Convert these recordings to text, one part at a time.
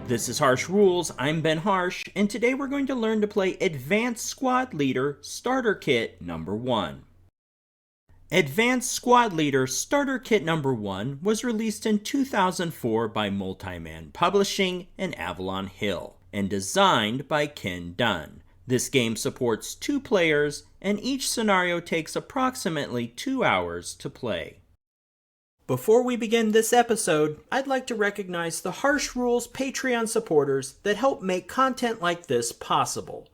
This is Harsh Rules, I'm Ben Harsh, and today we're going to learn to play Advanced Squad Leader Starter Kit number 1. Advanced Squad Leader Starter Kit number 1 was released in 2004 by Multiman Publishing and Avalon Hill, and designed by Ken Dunn. This game supports 2 players, and each scenario takes approximately 2 hours to play. Before we begin this episode, I'd like to recognize the Harsh Rules Patreon supporters that help make content like this possible.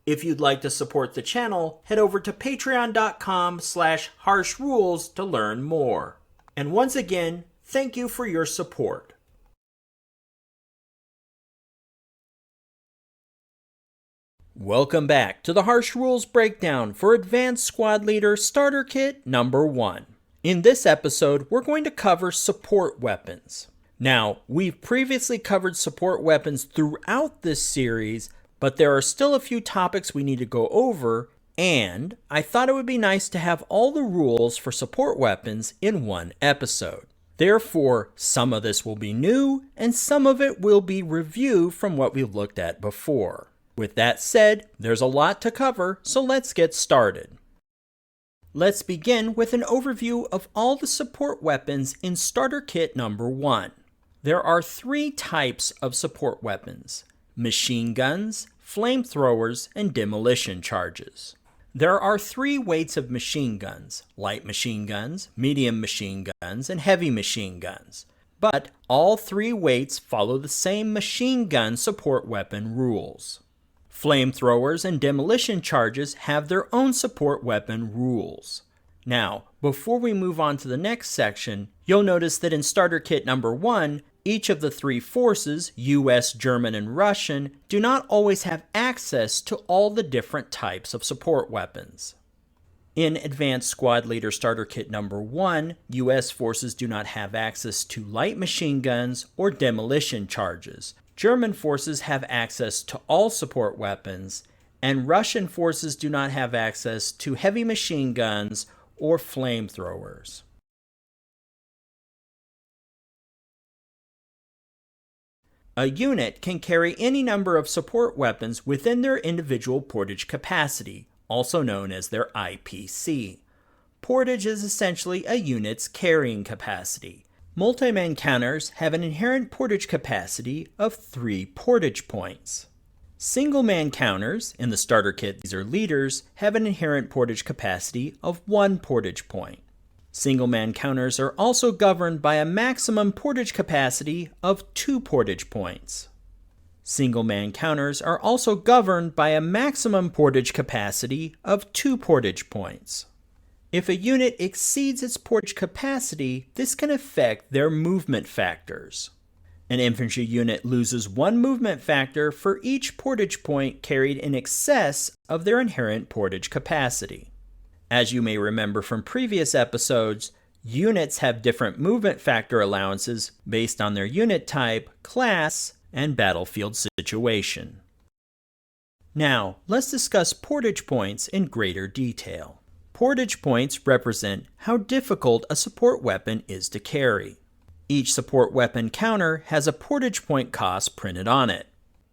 If you'd like to support the channel, head over to patreon.com/harshrules to learn more. And once again, thank you for your support. Welcome back to the Harsh Rules breakdown for Advanced Squad Leader Starter Kit number 1. In this episode, we're going to cover support weapons. Now, we've previously covered support weapons throughout this series, but there are still a few topics we need to go over, and I thought it would be nice to have all the rules for support weapons in one episode. Therefore, some of this will be new, and some of it will be review from what we've looked at before. With that said, there's a lot to cover, so let's get started. Let's begin with an overview of all the support weapons in Starter Kit number 1. There are 3 types of support weapons: machine guns, flamethrowers, and demolition charges. There are 3 weights of machine guns: light machine guns, medium machine guns, and heavy machine guns. But all 3 weights follow the same machine gun support weapon rules. Flamethrowers and demolition charges have their own support weapon rules. Now, before we move on to the next section, you'll notice that in Starter Kit number 1, each of the 3 forces, US, German, and Russian, do not always have access to all the different types of support weapons. In Advanced Squad Leader Starter Kit number 1, US forces do not have access to light machine guns or demolition charges. German forces have access to all support weapons, and Russian forces do not have access to heavy machine guns or flamethrowers. A unit can carry any number of support weapons within their individual portage capacity, also known as their IPC. Portage is essentially a unit's carrying capacity. Multi-man counters have an inherent portage capacity of 3 portage points. Single-man counters, in the starter kit these are leaders, have an inherent portage capacity of 1 portage point. Single-man counters are also governed by a maximum portage capacity of 2 portage points. Single-man counters are also governed by a maximum portage capacity of 2 portage points. If a unit exceeds its portage capacity, this can affect their movement factors. An infantry unit loses 1 movement factor for each portage point carried in excess of their inherent portage capacity. As you may remember from previous episodes, units have different movement factor allowances based on their unit type, class, and battlefield situation. Now, let's discuss portage points in greater detail. Portage points represent how difficult a support weapon is to carry. Each support weapon counter has a portage point cost printed on it.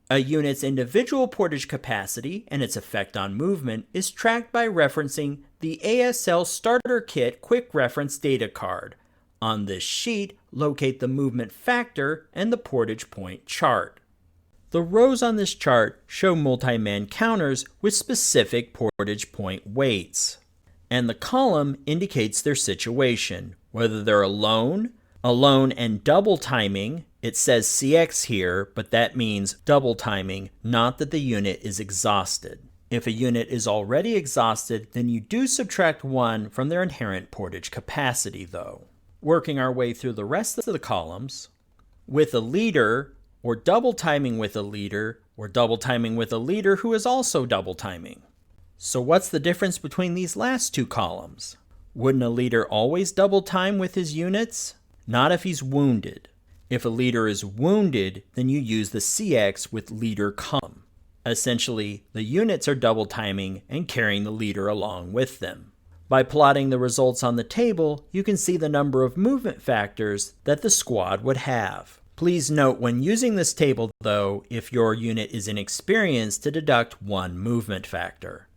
A unit's individual portage capacity and its effect on movement is tracked by referencing the ASL Starter Kit Quick Reference Data Card. On this sheet, locate the movement factor and the portage point chart. The rows on this chart show multi-man counters with specific portage point weights. And the column indicates their situation, whether they're alone and double timing. It says CX here, but that means double timing, not that the unit is exhausted. If a unit is already exhausted, then you do subtract 1 from their inherent portage capacity though. Working our way through the rest of the columns, with a leader, or double timing with a leader, or double timing with a leader who is also double timing. So what's the difference between these last 2 columns? Wouldn't a leader always double time with his units? Not if he's wounded. If a leader is wounded, then you use the CX with leader column. Essentially, the units are double timing and carrying the leader along with them. By plotting the results on the table, you can see the number of movement factors that the squad would have. Please note when using this table, though, if your unit is inexperienced, to deduct 1 movement factor.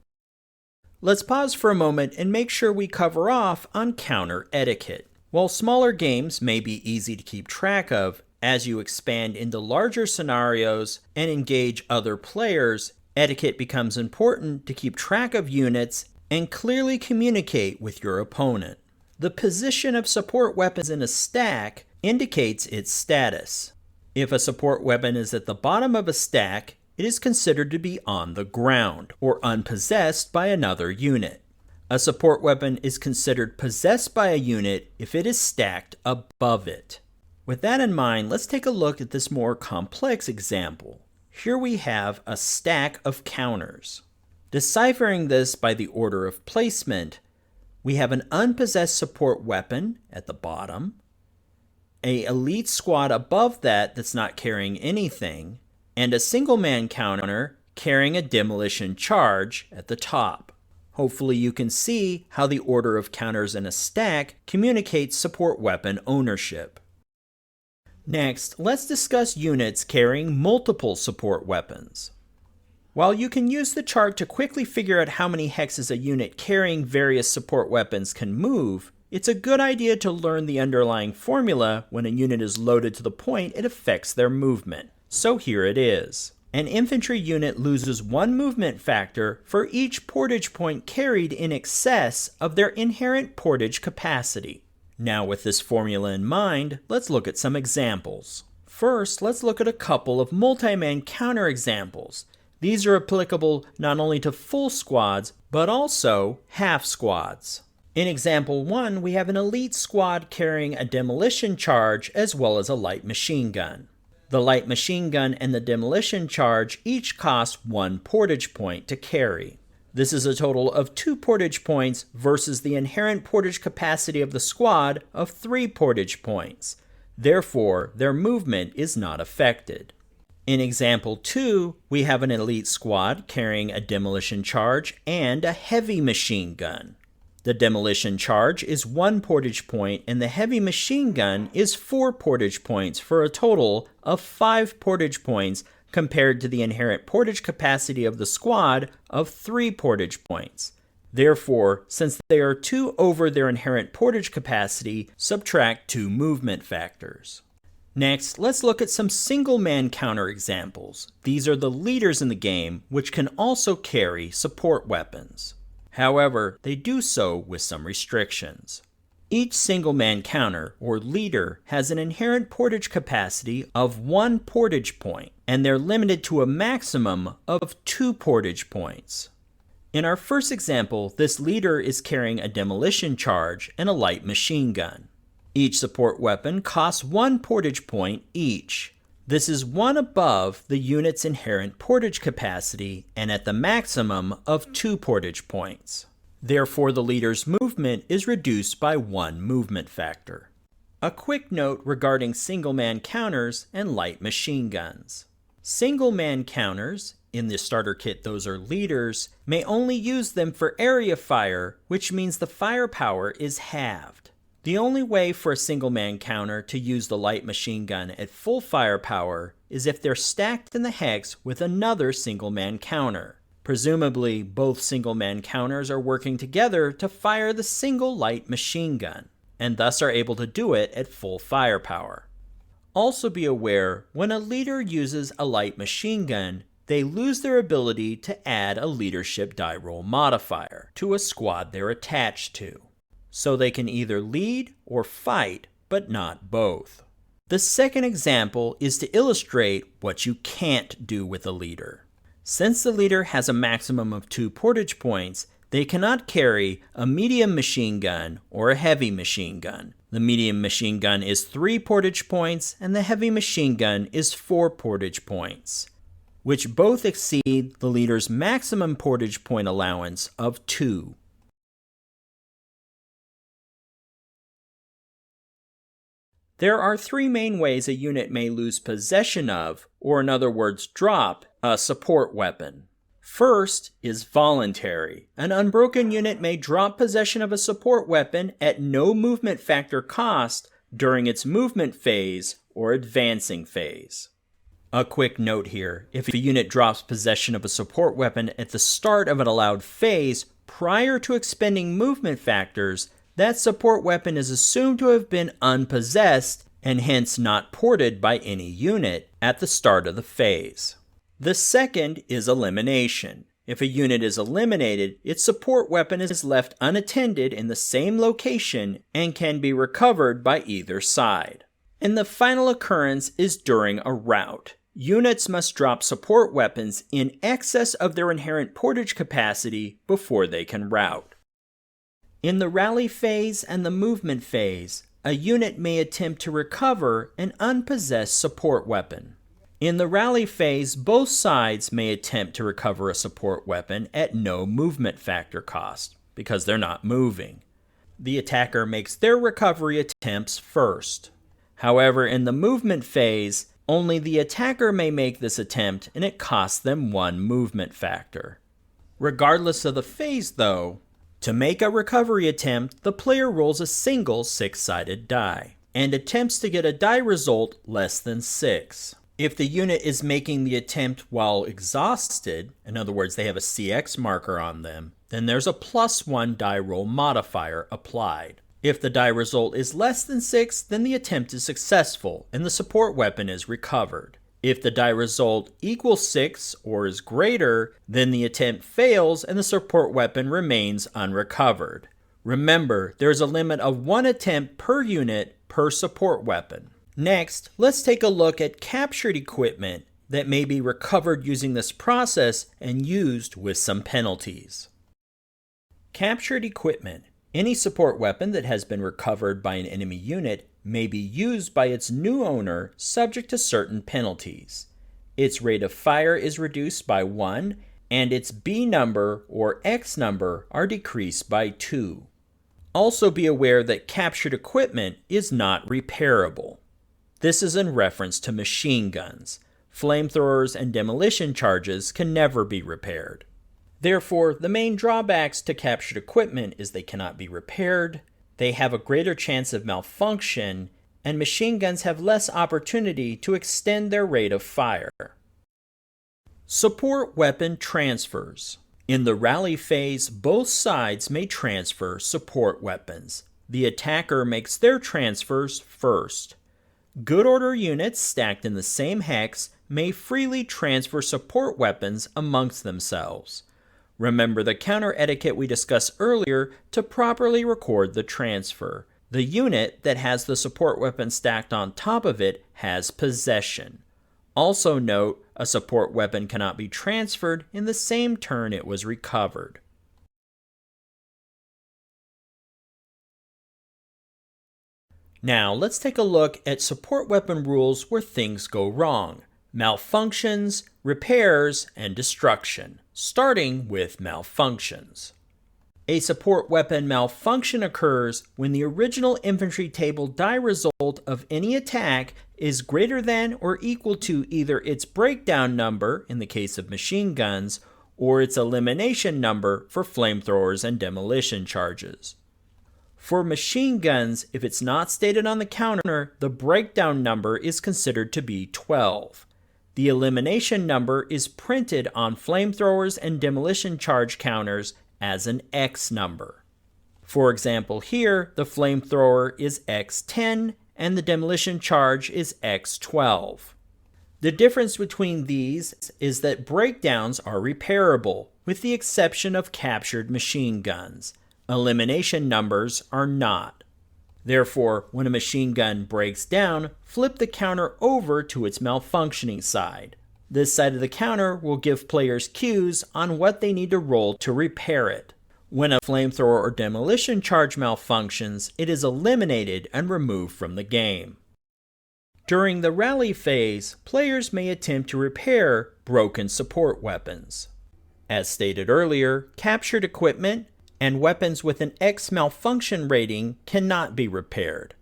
Let's pause for a moment and make sure we cover off on counter etiquette. While smaller games may be easy to keep track of, as you expand into larger scenarios and engage other players, etiquette becomes important to keep track of units and clearly communicate with your opponent. The position of support weapons in a stack indicates its status. If a support weapon is at the bottom of a stack, it is considered to be on the ground or unpossessed by another unit. A support weapon is considered possessed by a unit if it is stacked above it. With that in mind, let's take a look at this more complex example. Here we have a stack of counters. Deciphering this by the order of placement, we have an unpossessed support weapon at the bottom, an elite squad above that that's not carrying anything, and a single man counter carrying a demolition charge at the top. Hopefully you can see how the order of counters in a stack communicates support weapon ownership. Next, let's discuss units carrying multiple support weapons. While you can use the chart to quickly figure out how many hexes a unit carrying various support weapons can move, it's a good idea to learn the underlying formula when a unit is loaded to the point it affects their movement. So here it is. An infantry unit loses 1 movement factor for each portage point carried in excess of their inherent portage capacity. Now with this formula in mind, let's look at some examples. First, let's look at a couple of multi-man counter examples. These are applicable not only to full squads, but also half squads. In example 1, we have an elite squad carrying a demolition charge as well as a light machine gun. The light machine gun and the demolition charge each cost 1 portage point to carry. This is a total of 2 portage points versus the inherent portage capacity of the squad of 3 portage points. Therefore, their movement is not affected. In example 2, we have an elite squad carrying a demolition charge and a heavy machine gun. The demolition charge is 1 portage point and the heavy machine gun is 4 portage points for a total of 5 portage points compared to the inherent portage capacity of the squad of 3 portage points. Therefore, since they are 2 over their inherent portage capacity, subtract 2 movement factors. Next, let's look at some single-man counter examples. These are the leaders in the game, which can also carry support weapons. However, they do so with some restrictions. Each single-man counter, or leader, has an inherent portage capacity of 1 portage point, and they're limited to a maximum of 2 portage points. In our first example, this leader is carrying a demolition charge and a light machine gun. Each support weapon costs 1 portage point each. This is 1 above the unit's inherent portage capacity and at the maximum of 2 portage points. Therefore, the leader's movement is reduced by 1 movement factor. A quick note regarding single-man counters and light machine guns. Single-man counters, in the starter kit those are leaders, may only use them for area fire, which means the firepower is halved. The only way for a single-man counter to use the light machine gun at full firepower is if they're stacked in the hex with another single-man counter. Presumably, both single-man counters are working together to fire the single light machine gun, and thus are able to do it at full firepower. Also be aware, when a leader uses a light machine gun, they lose their ability to add a leadership die roll modifier to a squad they're attached to. So they can either lead or fight, but not both. The second example is to illustrate what you can't do with a leader. Since the leader has a maximum of 2 portage points, they cannot carry a medium machine gun or a heavy machine gun. The medium machine gun is 3 portage points and the heavy machine gun is 4 portage points, which both exceed the leader's maximum portage point allowance of 2. There are 3 main ways a unit may lose possession of, or in other words drop, a support weapon. First is voluntary. An unbroken unit may drop possession of a support weapon at no movement factor cost during its movement phase or advancing phase. A quick note here, if a unit drops possession of a support weapon at the start of an allowed phase prior to expending movement factors, that support weapon is assumed to have been unpossessed and hence not ported by any unit at the start of the phase. The second is elimination. If a unit is eliminated, its support weapon is left unattended in the same location and can be recovered by either side. And the final occurrence is during a rout. Units must drop support weapons in excess of their inherent portage capacity before they can rout. In the rally phase and the movement phase, a unit may attempt to recover an unpossessed support weapon. In the rally phase, both sides may attempt to recover a support weapon at no movement factor cost, because they're not moving. The attacker makes their recovery attempts first. However, in the movement phase, only the attacker may make this attempt, and it costs them 1 movement factor. Regardless of the phase, though, to make a recovery attempt, the player rolls a single 6-sided die, and attempts to get a die result less than 6. If the unit is making the attempt while exhausted, in other words, they have a CX marker on them, then there's a +1 die roll modifier applied. If the die result is less than 6, then the attempt is successful and the support weapon is recovered. If the die result equals 6 or is greater, then the attempt fails and the support weapon remains unrecovered. Remember, there's a limit of 1 attempt per unit per support weapon. Next, let's take a look at captured equipment that may be recovered using this process and used with some penalties. Captured equipment. Any support weapon that has been recovered by an enemy unit may be used by its new owner subject to certain penalties. Its rate of fire is reduced by 1, and its B number or X number are decreased by 2. Also be aware that captured equipment is not repairable. This is in reference to machine guns. Flamethrowers and demolition charges can never be repaired. Therefore, the main drawbacks to captured equipment is they cannot be repaired, they have a greater chance of malfunction, and machine guns have less opportunity to extend their rate of fire. Support weapon transfers. In the rally phase, both sides may transfer support weapons. The attacker makes their transfers first. Good order units stacked in the same hex may freely transfer support weapons amongst themselves. Remember the counter etiquette we discussed earlier to properly record the transfer. The unit that has the support weapon stacked on top of it has possession. Also note, a support weapon cannot be transferred in the same turn it was recovered. Now, let's take a look at support weapon rules where things go wrong. Malfunctions, repairs, and destruction. Starting with malfunctions. A support weapon malfunction occurs when the original infantry table die result of any attack is greater than or equal to either its breakdown number, in the case of machine guns, or its elimination number for flamethrowers and demolition charges. For machine guns, if it's not stated on the counter, the breakdown number is considered to be 12. The elimination number is printed on flamethrowers and demolition charge counters as an X number. For example here, the flamethrower is X10 and the demolition charge is X12. The difference between these is that breakdowns are repairable, with the exception of captured machine guns. Elimination numbers are not. Therefore, when a machine gun breaks down, flip the counter over to its malfunctioning side. This side of the counter will give players cues on what they need to roll to repair it. When a flamethrower or demolition charge malfunctions, it is eliminated and removed from the game. During the rally phase, players may attempt to repair broken support weapons. As stated earlier, captured equipment and weapons with an X malfunction rating cannot be repaired.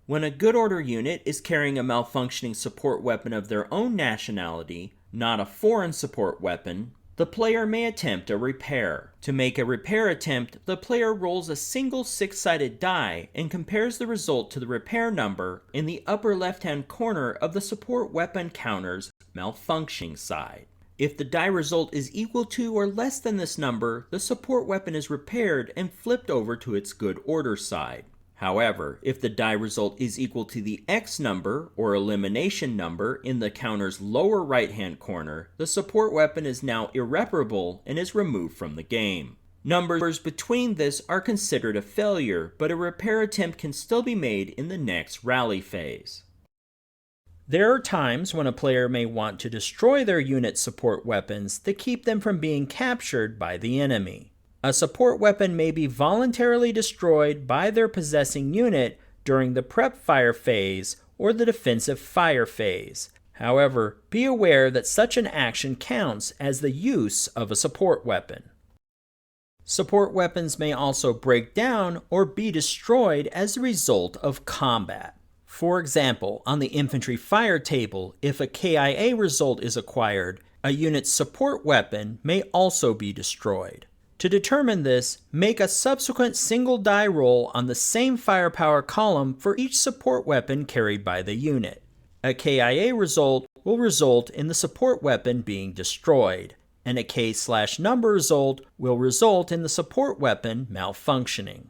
When a good order unit is carrying a malfunctioning support weapon of their own nationality, not a foreign support weapon, The player may attempt a repair. To make a repair attempt, the player rolls a single 6-sided die and compares the result to the repair number in the upper left-hand corner of the support weapon counter's malfunctioning side. If the die result is equal to or less than this number, the support weapon is repaired and flipped over to its good order side. However, if the die result is equal to the X number or elimination number in the counter's lower right-hand corner, the support weapon is now irreparable and is removed from the game. Numbers between this are considered a failure, but a repair attempt can still be made in the next rally phase. There are times when a player may want to destroy their unit's support weapons to keep them from being captured by the enemy. A support weapon may be voluntarily destroyed by their possessing unit during the prep fire phase or the defensive fire phase. However, be aware that such an action counts as the use of a support weapon. Support weapons may also break down or be destroyed as a result of combat. For example, on the infantry fire table, if a KIA result is acquired, a unit's support weapon may also be destroyed. To determine this, make a subsequent single die roll on the same firepower column for each support weapon carried by the unit. A KIA result will result in the support weapon being destroyed, and a K/number result will result in the support weapon malfunctioning.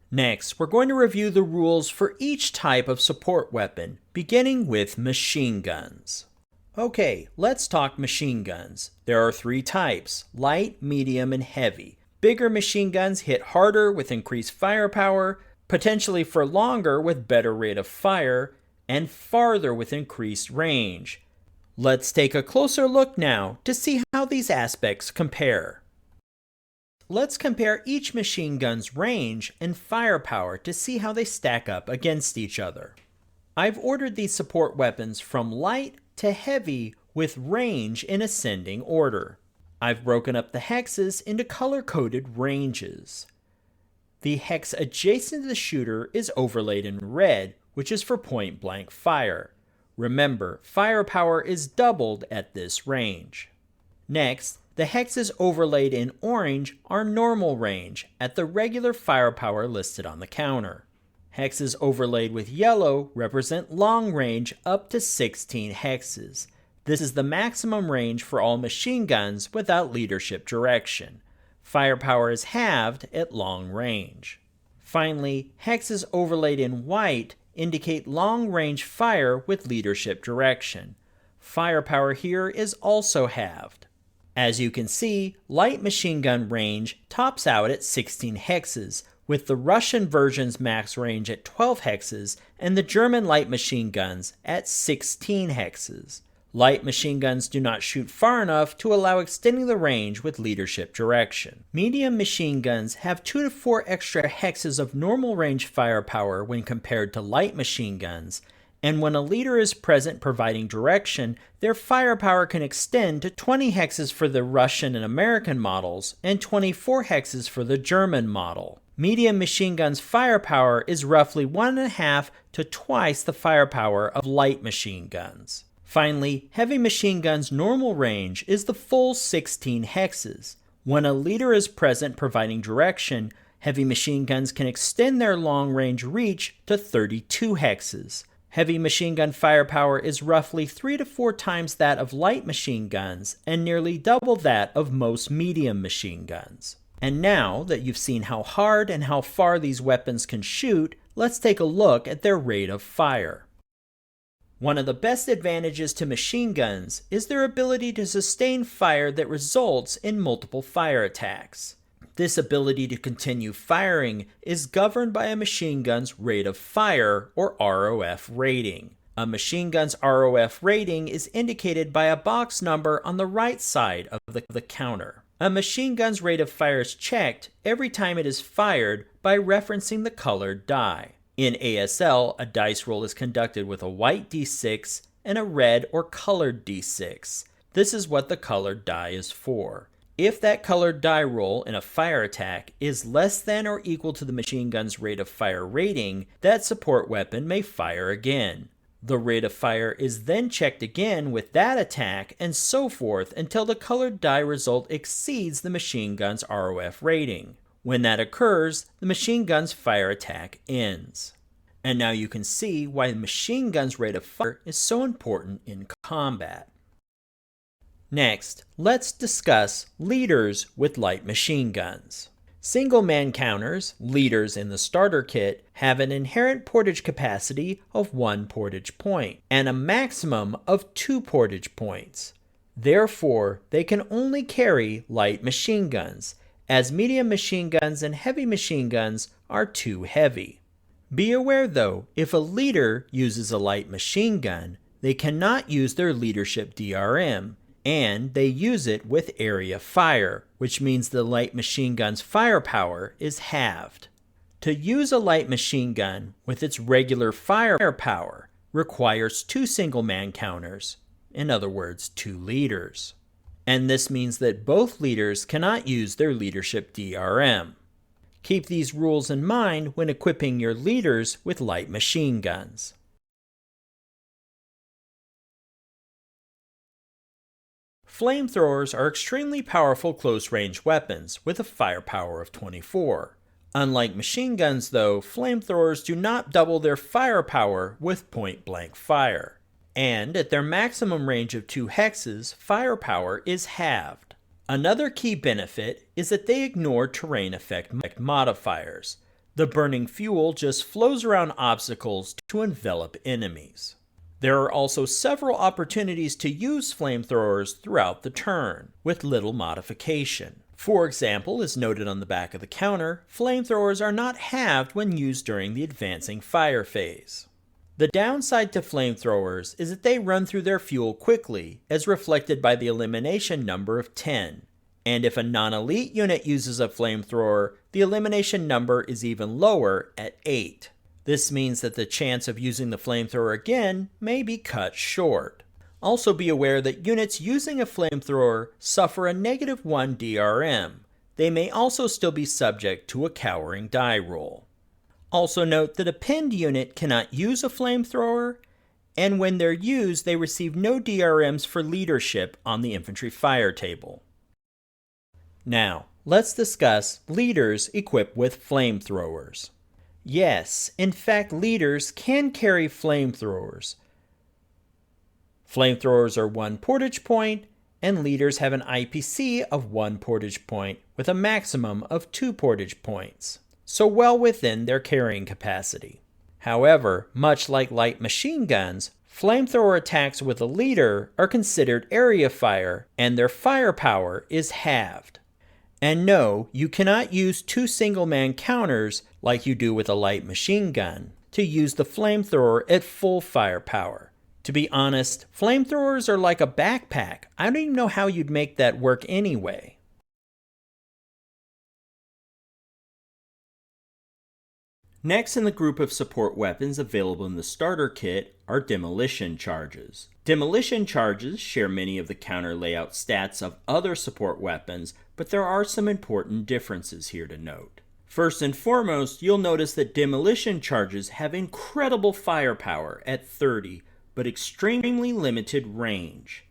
Next, we're going to review the rules for each type of support weapon, beginning with machine guns. Okay, let's talk machine guns. There are 3 types: light, medium, and heavy. Bigger machine guns hit harder with increased firepower, potentially for longer with better rate of fire, and farther with increased range. Let's take a closer look now to see how these aspects compare. Let's compare each machine gun's range and firepower to see how they stack up against each other. I've ordered these support weapons from light to heavy with range in ascending order. I've broken up the hexes into color-coded ranges. The hex adjacent to the shooter is overlaid in red, which is for point-blank fire. Remember, firepower is doubled at this range. Next, the hexes overlaid in orange are normal range at the regular firepower listed on the counter. Hexes overlaid with yellow represent long range up to 16 hexes. This is the maximum range for all machine guns without leadership direction. Firepower is halved at long range. Finally, hexes overlaid in white indicate long range fire with leadership direction. Firepower here is also halved. As you can see, light machine gun range tops out at 16 hexes, with the Russian version's max range at 12 hexes and the German light machine guns at 16 hexes. Light machine guns do not shoot far enough to allow extending the range with leadership direction. Medium machine guns have 2 to 4 extra hexes of normal range firepower when compared to light machine guns, and when a leader is present providing direction, their firepower can extend to 20 hexes for the Russian and American models and 24 hexes for the German model. Medium machine guns' firepower is roughly 1.5 to twice the firepower of light machine guns. Finally, heavy machine guns' normal range is the full 16 hexes. When a leader is present providing direction, heavy machine guns can extend their long-range reach to 32 hexes. Heavy machine gun firepower is roughly 3 to 4 times that of light machine guns and nearly double that of most medium machine guns. And now that you've seen how hard and how far these weapons can shoot, let's take a look at their rate of fire. One of the best advantages to machine guns is their ability to sustain fire that results in multiple fire attacks. This ability to continue firing is governed by a machine gun's rate of fire, or ROF rating. A machine gun's ROF rating is indicated by a box number on the right side of the counter. A machine gun's rate of fire is checked every time it is fired by referencing the colored die. In ASL, a dice roll is conducted with a white D6 and a red or colored D6. This is what the colored die is for. If that colored die roll in a fire attack is less than or equal to the machine gun's rate of fire rating, that support weapon may fire again. The rate of fire is then checked again with that attack and so forth until the colored die result exceeds the machine gun's ROF rating. When that occurs, the machine gun's fire attack ends. And now you can see why the machine gun's rate of fire is so important in combat. Next, let's discuss leaders with light machine guns. Single man counters, leaders in the starter kit, have an inherent portage capacity of 1 portage point and a maximum of 2 portage points. Therefore, they can only carry light machine guns, as medium machine guns and heavy machine guns are too heavy. Be aware though, if a leader uses a light machine gun, they cannot use their leadership DRM, and they use it with area fire, which means the light machine gun's firepower is halved. To use a light machine gun with its regular firepower requires 2 single man counters, in other words, 2 leaders. And this means that both leaders cannot use their leadership DRM. Keep these rules in mind when equipping your leaders with light machine guns. Flamethrowers are extremely powerful close-range weapons with a firepower of 24. Unlike machine guns though, flamethrowers do not double their firepower with point-blank fire. And at their maximum range of 2 hexes, firepower is halved. Another key benefit is that they ignore terrain effect modifiers. The burning fuel just flows around obstacles to envelop enemies. There are also several opportunities to use flamethrowers throughout the turn, with little modification. For example, as noted on the back of the counter, flamethrowers are not halved when used during the advancing fire phase. The downside to flamethrowers is that they run through their fuel quickly, as reflected by the elimination number of 10. And if a non-elite unit uses a flamethrower, the elimination number is even lower at 8. This means that the chance of using the flamethrower again may be cut short. Also be aware that units using a flamethrower suffer a -1 DRM. They may also still be subject to a cowering die roll. Also note that a pinned unit cannot use a flamethrower, and when they're used, they receive no DRMs for leadership on the infantry fire table. Now, let's discuss leaders equipped with flamethrowers. Yes, in fact, leaders can carry flamethrowers. Flamethrowers are 1 portage point, and leaders have an IPC of 1 portage point with a maximum of 2 portage points, so well within their carrying capacity. However, much like light machine guns, flamethrower attacks with a leader are considered area fire, and their firepower is halved. And no, you cannot use 2 single-man counters like you do with a light machine gun to use the flamethrower at full firepower. To be honest, flamethrowers are like a backpack. I don't even know how you'd make that work anyway. Next in the group of support weapons available in the starter kit are demolition charges. Demolition charges share many of the counter layout stats of other support weapons, but there are some important differences here to note. First and foremost, you'll notice that demolition charges have incredible firepower at 30, but extremely limited range.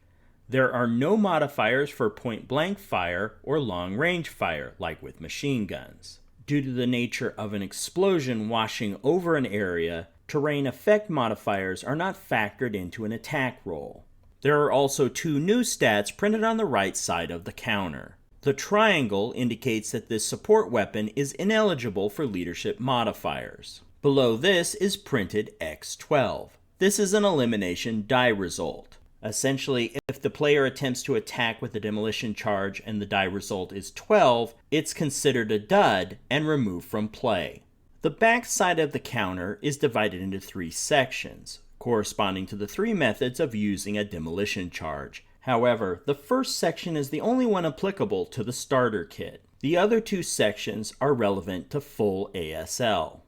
There are no modifiers for point-blank fire or long-range fire, like with machine guns. Due to the nature of an explosion washing over an area, terrain effect modifiers are not factored into an attack roll. There are also 2 new stats printed on the right side of the counter. The triangle indicates that this support weapon is ineligible for leadership modifiers. Below this is printed X12. This is an elimination die result. Essentially, if the player attempts to attack with a demolition charge and the die result is 12, it's considered a dud and removed from play. The back side of the counter is divided into 3 sections, corresponding to the 3 methods of using a demolition charge. However, the first section is the only one applicable to the starter kit. The other 2 sections are relevant to full ASL.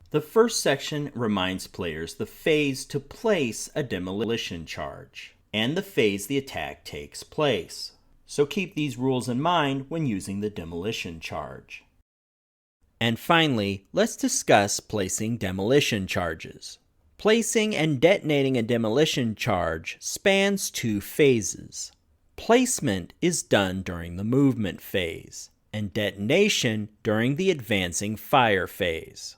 The first section reminds players the phase to place a demolition charge, and the phase the attack takes place. So keep these rules in mind when using the demolition charge. And finally, let's discuss placing demolition charges. Placing and detonating a demolition charge spans two phases. Placement is done during the movement phase, and detonation during the advancing fire phase.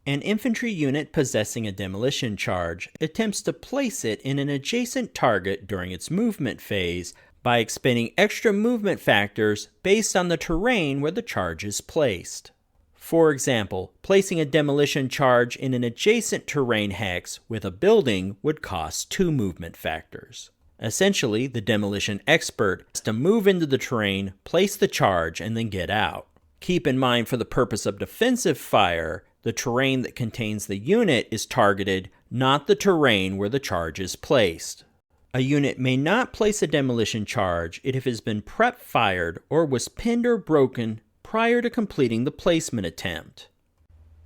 An infantry unit possessing a demolition charge attempts to place it in an adjacent target during its movement phase by expending extra movement factors based on the terrain where the charge is placed. For example, placing a demolition charge in an adjacent terrain hex with a building would cost 2 movement factors. Essentially, the demolition expert has to move into the terrain, place the charge, and then get out. Keep in mind, for the purpose of defensive fire, the terrain that contains the unit is targeted, not the terrain where the charge is placed. A unit may not place a demolition charge if it has been prep fired or was pinned or broken prior to completing the placement attempt.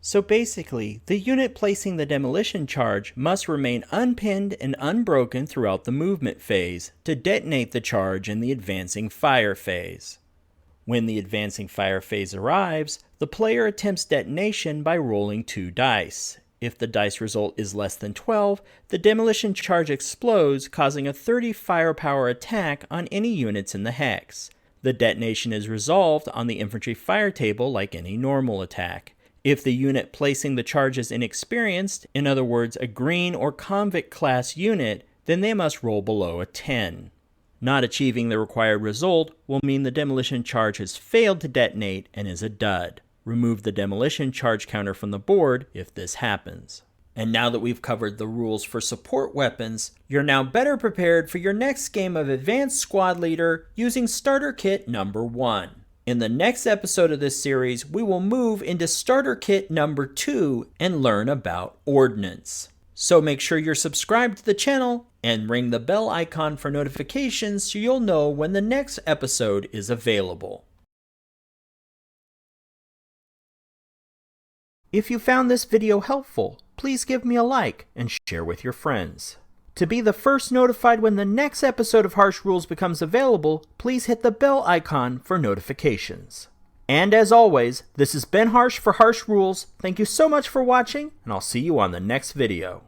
So basically, the unit placing the demolition charge must remain unpinned and unbroken throughout the movement phase to detonate the charge in the advancing fire phase. When the advancing fire phase arrives, the player attempts detonation by rolling 2 dice. If the dice result is less than 12, the demolition charge explodes, causing a 30 firepower attack on any units in the hex. The detonation is resolved on the infantry fire table like any normal attack. If the unit placing the charge is inexperienced, in other words a green or convict class unit, then they must roll below a 10. Not achieving the required result will mean the demolition charge has failed to detonate and is a dud. Remove the demolition charge counter from the board if this happens. And now that we've covered the rules for support weapons, you're now better prepared for your next game of Advanced Squad Leader using Starter Kit number 1. In the next episode of this series, we will move into Starter Kit number 2 and learn about Ordnance. So make sure you're subscribed to the channel and ring the bell icon for notifications so you'll know when the next episode is available. If you found this video helpful, please give me a like and share with your friends. To be the first notified when the next episode of Harsh Rules becomes available, please hit the bell icon for notifications. And as always, this has been Harsh for Harsh Rules. Thank you so much for watching, and I'll see you on the next video.